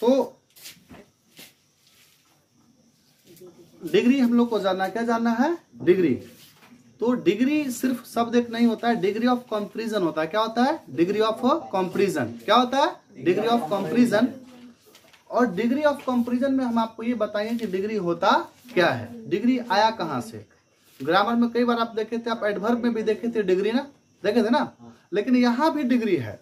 तो डिग्री हम लोग को जानना, क्या जानना है? डिग्री। तो डिग्री सिर्फ शब्द एक नहीं होता है, डिग्री ऑफ कंपैरिजन होता है। क्या होता है? Degree of comparison. क्या होता है? Degree of comparison. और डिग्री ऑफ कंपैरिजन में हम आपको ये बताएंगे कि डिग्री होता क्या है, डिग्री आया कहाँ से। ग्रामर में कई बार आप देखे थे, आप एडवर्ब में भी देखे थे डिग्री ना, देखे थे ना, लेकिन यहाँ भी डिग्री है।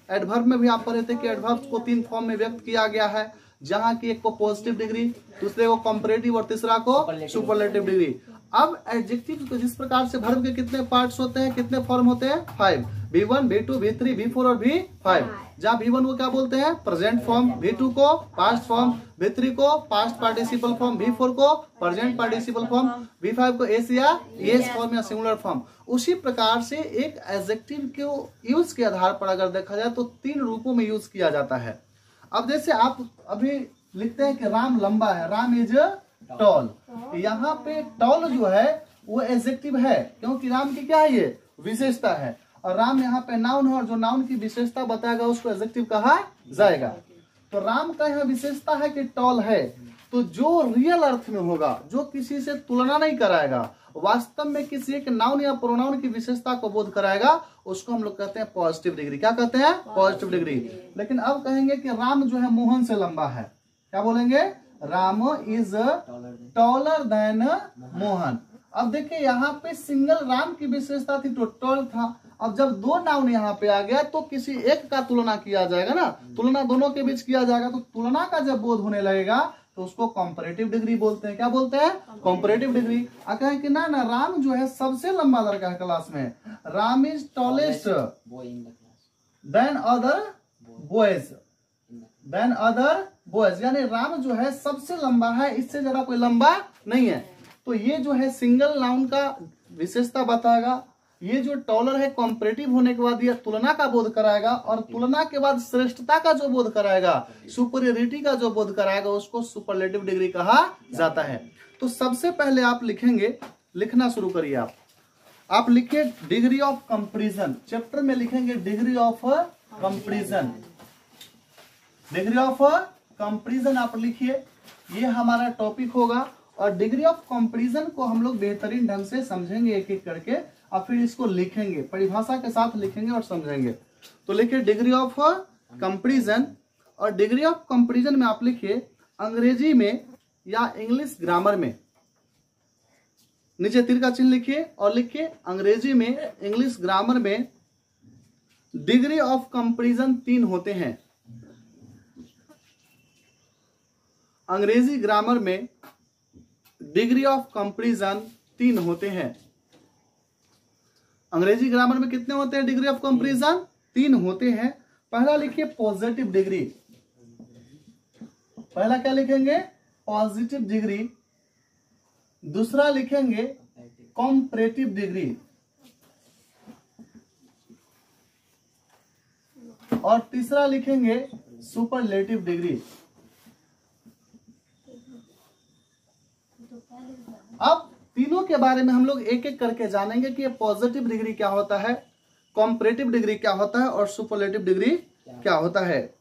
एडवर्ब में भी आप पढ़े थे कि एडवर्ब को 3 फॉर्म में व्यक्त किया गया है, जहाँ की एक को पॉजिटिव डिग्री, दूसरे को कंपैरेटिव और तीसरा को सुपरलेटिव डिग्री। अब एडजेक्टिव को जिस प्रकार से वर्ब के कितने पार्ट्स होते हैं, कितने फॉर्म होते हैं? 5। V1, V2, V3, V4 और V5। जहाँ V1 को क्या बोलते हैं? प्रेजेंट फॉर्म, V2 को पास्ट फॉर्म, V3 को पास्ट पार्टिसिपल फॉर्म, V4 को प्रेजेंट पार्टिसिपल फॉर्म, V5 को एस या एस फॉर्म या सिंगुलर फॉर्म। उसी प्रकार से एक एडजेक्टिव को यूज के आधार पर अगर देखा जाए तो 3 रूपों में यूज किया जाता है। अब जैसे आप अभी लिखते हैं कि राम लंबा है, राम इज टॉल। यहाँ पे टॉल जो है वो एडजेक्टिव है, क्योंकि राम की क्या है? ये विशेषता है। और राम यहाँ पे नाउन है, और जो नाउन की विशेषता बताएगा उसको एडजेक्टिव कहा जाएगा। तो राम का यहाँ विशेषता है कि टॉल है, तो जो रियल अर्थ में होगा, जो किसी से तुलना नहीं कराएगा, वास्तव में किसी एक नाउन या प्रोनाउन की विशेषता को बोध कराएगा, उसको हम लोग कहते हैं पॉजिटिव डिग्री। क्या कहते हैं? Positive degree. लेकिन अब कहेंगे कि राम जो है मोहन से लंबा है, क्या बोलेंगे? Ram is taller than Mohan. अब देखिए यहाँ पे सिंगल राम की विशेषता थी तो टॉल था। अब जब 2 नाउन यहाँ पे आ गया तो किसी एक का तुलना किया जाएगा ना, तुलना दोनों के बीच किया जाएगा, तो तुलना का जब बोध होने लगेगा तो उसको कंपैरेटिव डिग्री बोलते हैं। क्या बोलते हैं? Comparative degree. कहें कि ना राम जो है सबसे लंबा लड़का है क्लास में, Ram is tallest than other boys, then other boys, यानी राम जो है सबसे लंबा है, इससे ज्यादा कोई लंबा नहीं है। तो ये जो है सिंगल नाउन का विशेषता बताएगा। ये जो टॉलर है कंपैरेटिव होने के बाद ये तुलना का बोध कराएगा, और तुलना के बाद श्रेष्ठता का जो बोध कराएगा, सुपीरियरिटी का जो बोध कराएगा, उसको सुपरलेटिव डिग्री कहा जाता है। तो सबसे पहले आप लिखेंगे, लिखना शुरू करिए। आप लिखिए डिग्री ऑफ कंपैरिजन। चैप्टर में लिखेंगे degree of comparison. Degree of comparison आप लिखिए, ये हमारा टॉपिक होगा। और डिग्री ऑफ कंपैरिजन को हम लोग बेहतरीन ढंग से समझेंगे एक एक करके, और फिर इसको लिखेंगे, परिभाषा के साथ लिखेंगे और समझेंगे। तो लिखिए डिग्री ऑफ कंपैरिजन। और डिग्री ऑफ कंपैरिजन में आप लिखिए अंग्रेजी में या इंग्लिश ग्रामर में, नीचे तीर का चिन्ह लिखिए और लिखिए अंग्रेजी में, इंग्लिश ग्रामर में डिग्री ऑफ कंपैरिजन 3 होते हैं। अंग्रेजी ग्रामर में डिग्री ऑफ कंपैरिजन 3 होते हैं। अंग्रेजी ग्रामर में कितने होते हैं डिग्री ऑफ कंपैरिजन? 3 होते हैं। पहला लिखिए पॉजिटिव डिग्री। पहला क्या लिखेंगे? Positive degree. दूसरा लिखेंगे कंपैरेटिव डिग्री, और तीसरा लिखेंगे सुपरलेटिव डिग्री। अब तीनों के बारे में हम लोग एक एक करके जानेंगे कि ये पॉजिटिव डिग्री क्या होता है, कंपैरेटिव डिग्री क्या होता है, और सुपरलेटिव डिग्री क्या होता है।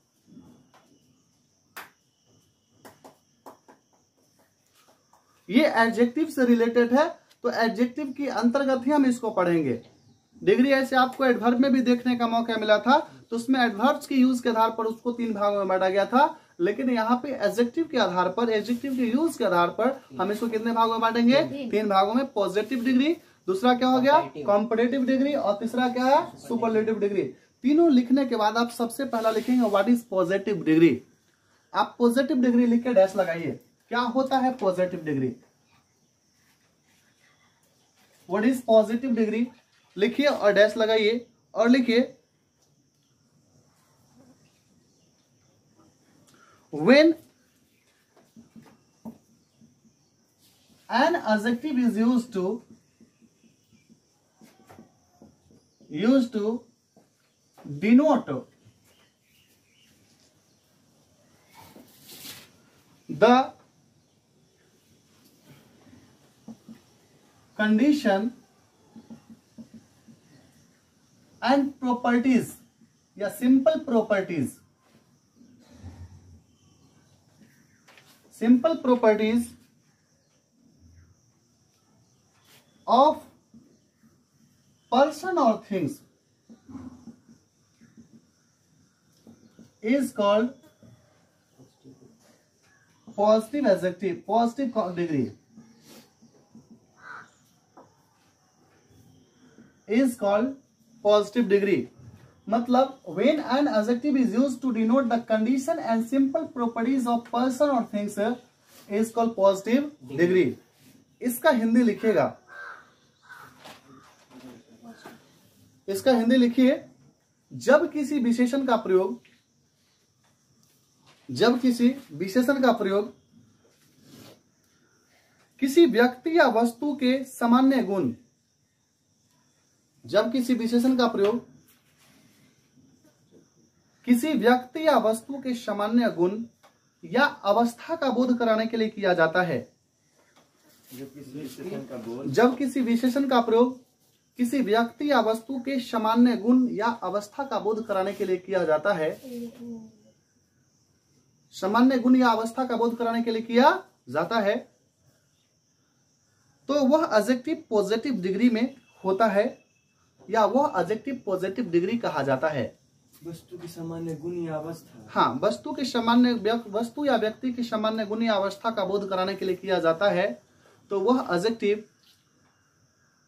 ये एडजेक्टिव से रिलेटेड है, तो एडजेक्टिव की अंतर्गत ही हम इसको पढ़ेंगे। डिग्री ऐसे आपको एडवर्ब में भी देखने का मौका मिला था, तो उसमें एडवर्ब्स के यूज के आधार पर उसको 3 भागों में बांटा गया था। लेकिन यहाँ पे एडजेक्टिव के आधार पर, एडजेक्टिव के यूज के आधार पर हम इसको कितने भागों में बांटेंगे? 3 भागों में। पॉजिटिव डिग्री, दूसरा क्या हो गया? कंपैरेटिव डिग्री, और तीसरा क्या है? Superlative degree. तीनों लिखने के बाद आप सबसे पहला लिखेंगे व्हाट इज पॉजिटिव डिग्री। आप पॉजिटिव डिग्री लिख के डैश लगाइए। क्या होता है positive degree? What is positive degree लिखिए और डैश लगाइए, और लिखिए when an adjective is used to denote the condition and properties या simple properties simple properties of person और things is called positive adjective, positive degree is called positive degree. मतलब when an adjective is used to denote the condition and simple properties of person or things is called positive degree। इसका हिंदी लिखिएगा, इसका हिंदी लिखिए, जब किसी विशेषण का प्रयोग, जब किसी विशेषण का प्रयोग किसी व्यक्ति या वस्तु के सामान्य गुण, जब किसी विशेषण का प्रयोग किसी व्यक्ति या वस्तु के सामान्य गुण या अवस्था का बोध कराने के लिए किया जाता है, जब किसी विशेषण का प्रयोग किसी व्यक्ति या वस्तु के सामान्य गुण या अवस्था का बोध कराने के लिए किया जाता है, सामान्य गुण या अवस्था का बोध कराने के लिए किया जाता है, तो वह एडजेक्टिव पॉजिटिव डिग्री में होता है या वह एडजेक्टिव पॉजिटिव डिग्री कहा जाता है। वस्तु की सामान्य गुण या अवस्था, हाँ, वस्तु के सामान्य, वस्तु या व्यक्ति की सामान्य गुण या अवस्था का बोध कराने के लिए किया जाता है, तो वह एडजेक्टिव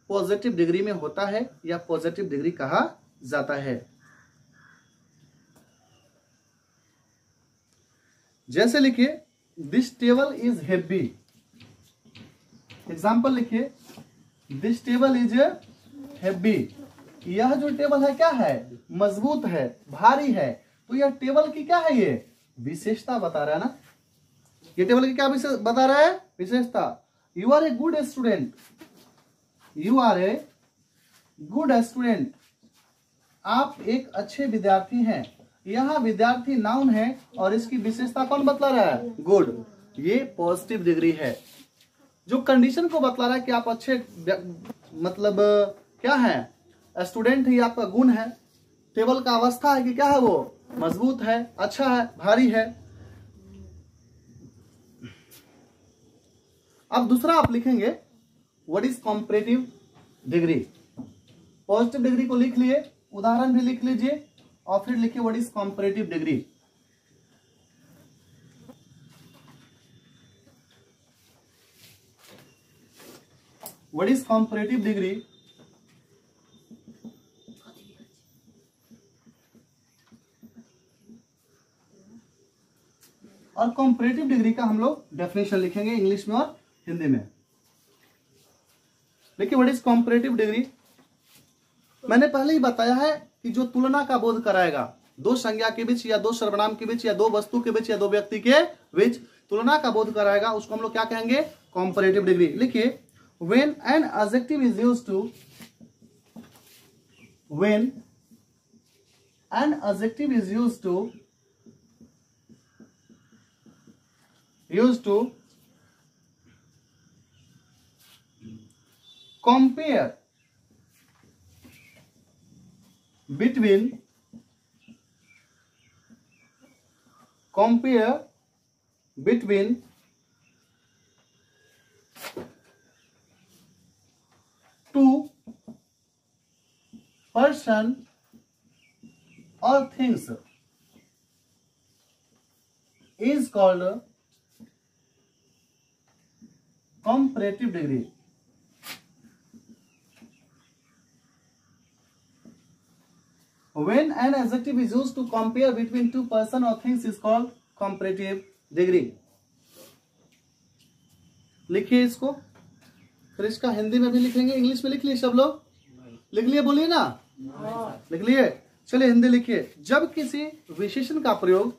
पॉजिटिव डिग्री में होता है या पॉजिटिव डिग्री कहा जाता है। जैसे लिखिए this table is heavy, example लिखिए दिस टेबल इज हेवी, यह जो टेबल है क्या है, मजबूत है, भारी है। तो यह टेबल की क्या है, ये विशेषता बता रहा है ना, ये टेबल की क्या बता रहा है, विशेषता। You are a good student, you are a good student, आप एक अच्छे विद्यार्थी हैं। यहाँ विद्यार्थी नाउन है और इसकी विशेषता कौन बतला रहा है, गुड, ये पॉजिटिव डिग्री है। जो कंडीशन को बतला रहा है कि आप अच्छे, मतलब क्या है, स्टूडेंट ही आपका गुण है, टेबल का अवस्था है कि क्या है, वो मजबूत है, अच्छा है, भारी है। अब दूसरा आप लिखेंगे what is comparative degree. Positive degree को लिख लिए, उदाहरण भी लिख लीजिए और फिर लिखिए what is comparative degree. What is comparative degree, और कॉम्परेटिव डिग्री का हम लोग डेफिनेशन लिखेंगे इंग्लिश में और हिंदी में। देखिए व्हाट इज कॉम्परेटिव डिग्री, मैंने पहले ही बताया है कि जो तुलना का बोध कराएगा, दो संज्ञा के बीच या दो सर्वनाम के बीच या दो वस्तु के बीच या दो व्यक्ति के बीच तुलना का बोध कराएगा, उसको हम लोग क्या कहेंगे, कॉम्परेटिव डिग्री। लिखिए when an adjective is used to, when an adjective is used to compare between two person or things is called comparative degree। When an adjective is used to compare between two person or things is called comparative degree। लिखिए इसको, फिर इसका हिंदी में भी लिखेंगे, English में लिख लिए सब लोग, लिख लिए, बोलिए ना, लिख लिए। चलिए हिंदी लिखिए, जब किसी विशेषण का प्रयोग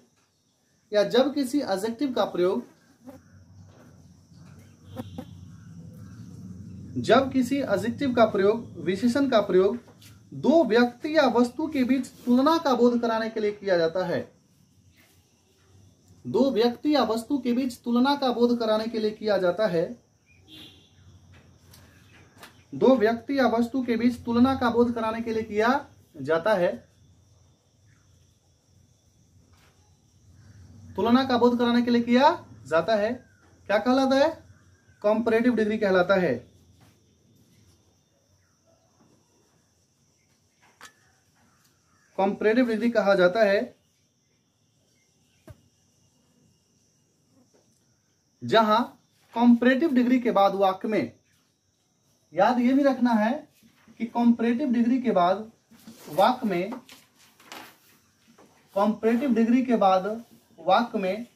या जब किसी एडजेक्टिव का प्रयोग, जब किसी एडजेक्टिव का प्रयोग, विशेषण का प्रयोग दो व्यक्ति या वस्तु के बीच तुलना का बोध कराने के लिए किया जाता है, दो व्यक्ति या वस्तु के बीच तुलना का बोध कराने के लिए किया जाता है, दो व्यक्ति या वस्तु के बीच तुलना का बोध कराने के लिए किया जाता है, तुलना का बोध कराने के लिए किया जाता है, क्या कहलाता है? कंपैरेटिव डिग्री कहलाता है। कंपैरेटिव डिग्री कहा जाता है जहां कंपैरेटिव डिग्री के बाद वाक्य में, याद ये भी रखना है कि कंपैरेटिव डिग्री के बाद वाक्य में, कंपैरेटिव डिग्री के बाद वाक्य में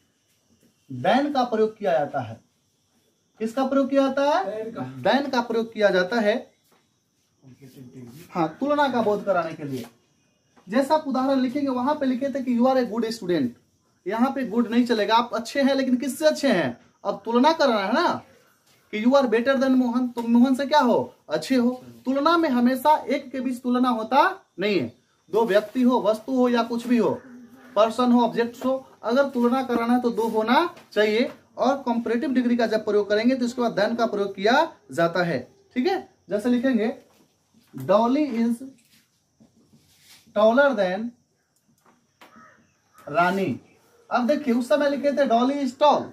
देन का प्रयोग किया जाता है। किसका प्रयोग किया जाता है? देन का प्रयोग किया जाता है, हाँ, तुलना का बोध कराने के लिए। जैसा आप उदाहरण लिखेंगे वहां पे लिखे थे कि you are a good student, यहाँ पे गुड नहीं चलेगा, आप अच्छे हैं लेकिन किससे अच्छे हैं? अब तुलना करना है ना कि you are better than Mohan, तो मोहन से क्या हो? अच्छे हो। तुलना में हमेशा एक के बीच तुलना होता नहीं है, दो व्यक्ति हो, वस्तु हो या कुछ भी हो, पर्सन हो, ऑब्जेक्ट हो, अगर तुलना कराना है तो दो होना चाहिए। और कंपैरेटिव डिग्री का जब प्रयोग करेंगे तो इसके बाद देन का प्रयोग किया जाता है। ठीक है, जैसे लिखेंगे डॉली इज टॉलर देन रानी। अब देखिए उस समय लिखे थे डॉली इज टॉल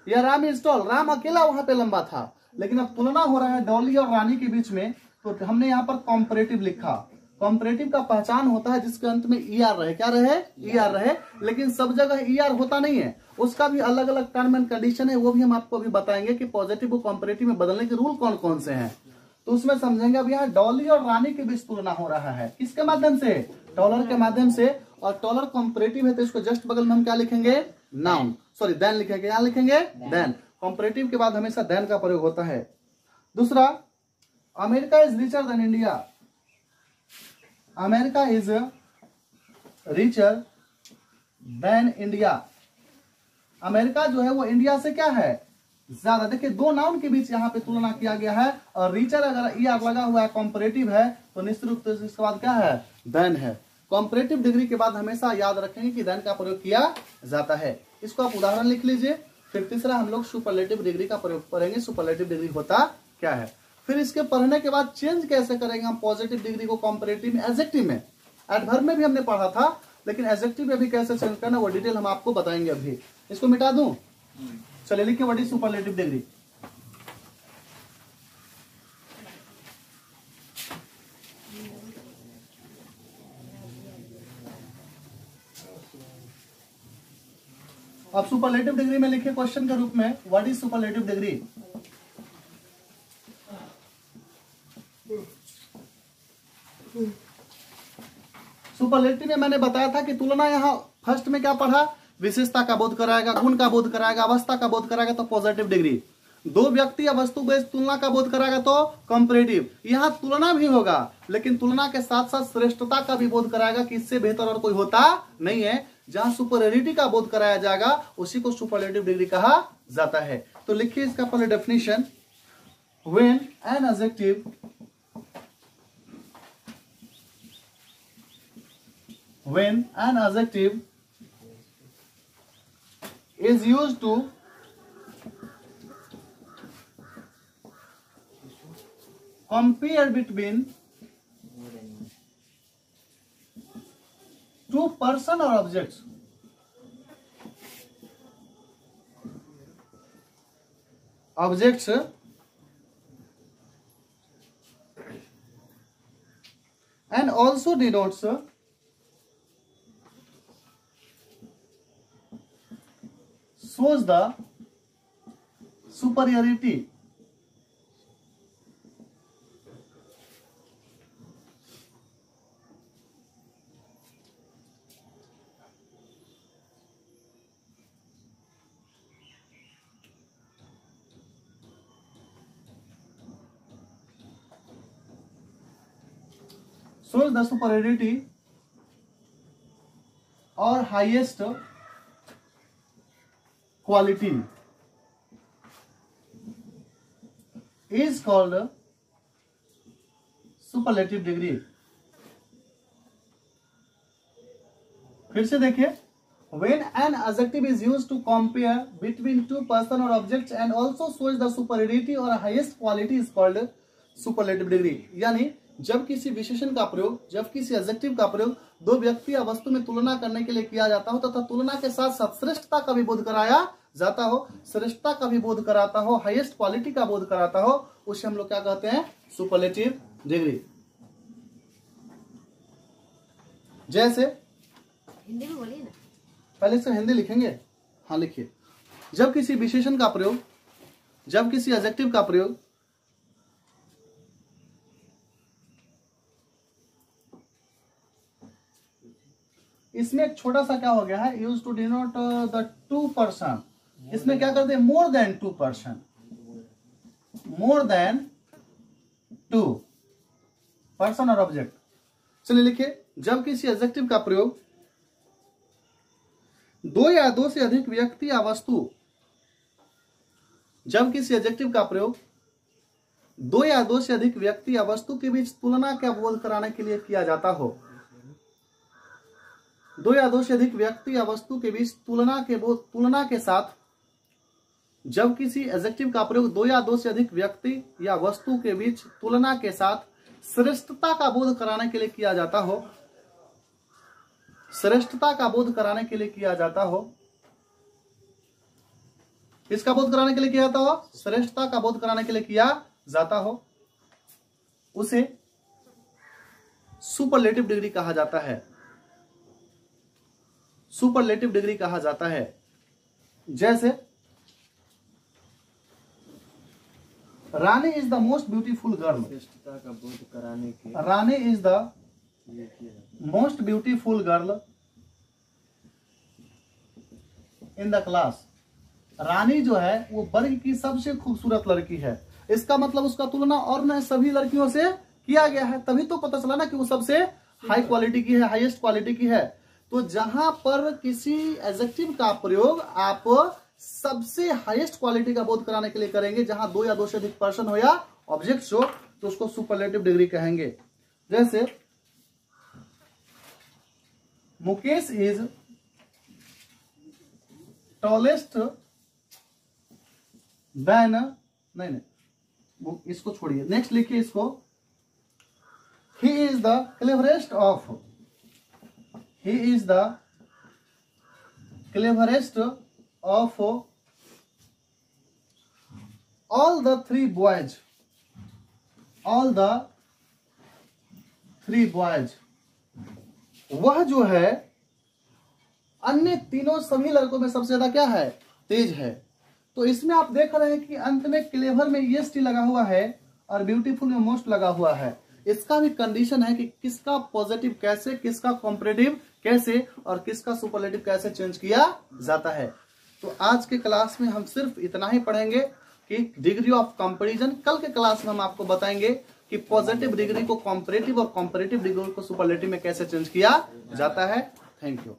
या राम इज टॉल, राम अकेला वहां पे लंबा था, लेकिन अब तुलना हो रहा है डॉली और रानी के बीच में, तो हमने यहाँ पर कंपैरेटिव लिखा। कंपैरेटिव का पहचान होता है जिसके अंत में ई आर रहे, क्या रहे? ई आर रहे, लेकिन सब जगह ई आर होता नहीं है, उसका भी अलग अलग टर्म एंड कंडीशन है, वो भी हम आपको अभी बताएंगे कि पॉजिटिव को कंपैरेटिव में बदलने के रूल कौन कौन से हैं, तो उसमें समझेंगे। अब यहाँ डॉली और रानी के बीच तुलना हो रहा है, किसके माध्यम से? डॉलर के माध्यम से, और डॉलर कंपैरेटिव है तो इसको जस्ट बगल में हम क्या लिखेंगे? नाउन, सॉरी देन लिखेंगे, यहाँ लिखेंगे देन। कंपैरेटिव के बाद हमेशा देन का प्रयोग होता है। दूसरा, America is richer than India. America is richer than India. America जो है वो इंडिया से क्या है? ज्यादा। देखिए दो नाउन के बीच यहाँ पे तुलना किया गया है, और रिचर अगर ई आर लगा हुआ है, कंपैरेटिव है, तो निश्चित रूप से इसके बाद क्या है? देन है। कंपैरेटिव डिग्री के बाद हमेशा याद रखेंगे कि देन का प्रयोग किया जाता है। इसको आप उदाहरण लिख लीजिए। फिर तीसरा हम लोग सुपरलेटिव डिग्री का प्रयोग करेंगे, सुपरलेटिव डिग्री होता क्या है। फिर इसके पढ़ने के बाद चेंज कैसे करेंगे हम पॉजिटिव डिग्री को कंपैरेटिव में, एडजेक्टिव में। एडवर्ब में भी हमने पढ़ा था, लेकिन एडजेक्टिव में भी कैसे चेंज करना वो डिटेल हम आपको बताएंगे अभी। इसको मिटा दूं? चलिए लिखिए व्हाट इज सुपरलेटिव डिग्री। अब सुपरलेटिव डिग्री में लिखिए क्वेश्चन के रूप में, what is superlative degree. Superlative में मैंने बताया था कि तुलना, यहाँ फर्स्ट में क्या पढ़ा? विशेषता का बोध कराएगा, गुण का बोध कराएगा, अवस्था का बोध कराएगा तो पॉजिटिव डिग्री। दो व्यक्ति या वस्तु बेस तुलना का बोध कराएगा तो कंपैरेटिव। यहाँ तुलना भी होगा, लेकिन तुलना के साथ साथ श्रेष्ठता का भी बोध कराएगा कि इससे बेहतर और कोई होता नहीं है। जहां सुपरियरिटी का बोध कराया जाएगा उसी को सुपरलेटिव डिग्री कहा जाता है। तो लिखिए इसका पहले definition. When an adjective is used to compare between two person or objects, and also denotes shows the superiority or highest quality is called superlative degree. फिर से देखिए, when an adjective is used to compare between two person or objects and also shows the superiority or highest quality is called superlative degree. यानी जब किसी विशेषण का प्रयोग, जब किसी एडजेक्टिव का प्रयोग दो व्यक्ति या वस्तु में तुलना करने के लिए किया जाता हो तथा तुलना के साथ साथ श्रेष्ठता का भी बोध कराया जाता हो, श्रेष्ठता का भी बोध कराता हो, हाईएस्ट क्वालिटी का बोध कराता हो, उसे हम लोग क्या कहते हैं? Superlative degree. जैसे हिंदी में बोलिए ना। पहले से हिंदी लिखेंगे, हाँ लिखिए। जब किसी विशेषण का प्रयोग, जब किसी एडजेक्टिव का प्रयोग इसमें एक छोटा सा क्या हो गया है, use to denote the two person, इसमें क्या करते हैं? More than two person, more than two person और ऑब्जेक्ट। चलिए लिखिए, जब किसी एडजेक्टिव का प्रयोग दो या दो से अधिक व्यक्ति या वस्तु, जब किसी एडजेक्टिव का प्रयोग दो या दो से अधिक व्यक्ति या वस्तु के बीच तुलना का बोध कराने के लिए किया जाता हो, दो या दो से अधिक व्यक्ति या वस्तु के बीच तुलना के साथ, जब किसी एडजेक्टिव का प्रयोग दो या दो से अधिक व्यक्ति या वस्तु के बीच तुलना के साथ श्रेष्ठता का बोध कराने के लिए किया जाता हो, श्रेष्ठता का बोध कराने के लिए किया जाता हो, इसका बोध कराने के लिए किया जाता हो, श्रेष्ठता का बोध कराने के लिए किया जाता हो, उसे सुपरलेटिव डिग्री कहा जाता है, सुपरलेटिव डिग्री कहा जाता है। जैसे Rani is the most beautiful girl, श्रेष्ठता का बोध कराने के रानी इज द लिए किया जाता most beautiful girl in the class, Rani जो है वो वर्ग की सबसे खूबसूरत लड़की है। इसका मतलब उसका तुलना और न सभी लड़कियों से किया गया है, तभी तो पता चला ना कि वो सबसे हाई क्वालिटी की है, हाईएस्ट क्वालिटी की है। तो जहां पर किसी एडजेक्टिव का प्रयोग आप सबसे हाईएस्ट क्वालिटी का बोध कराने के लिए करेंगे, जहां दो या दो से अधिक पर्सन हो या ऑब्जेक्ट्स हो, तो उसको सुपरलेटिव डिग्री कहेंगे। जैसे मुकेश इज टॉलेस्ट देन, नहीं इसको छोड़िए, नेक्स्ट लिखिए इसको, he is the cleverest of, he is the cleverest of all the three boys, all the three boys, वह जो है अन्य तीनों सभी लड़कों में सबसे ज्यादा क्या है? तेज है। तो इसमें आप देख रहे हैं कि अंत में क्लेवर में EST लगा हुआ है और ब्यूटीफुल में मोस्ट लगा हुआ है। इसका भी कंडीशन है कि किसका पॉजिटिव कैसे, किसका कॉम्परेटिव कैसे और किसका सुपरलेटिव कैसे चेंज किया जाता है। तो आज के क्लास में हम सिर्फ इतना ही पढ़ेंगे कि डिग्री ऑफ कंपैरिजन। कल के क्लास में हम आपको बताएंगे कि पॉजिटिव डिग्री को कॉम्परेटिव और कॉम्परेटिव डिग्री को सुपरलेटिव में कैसे चेंज किया जाता है। Thank you.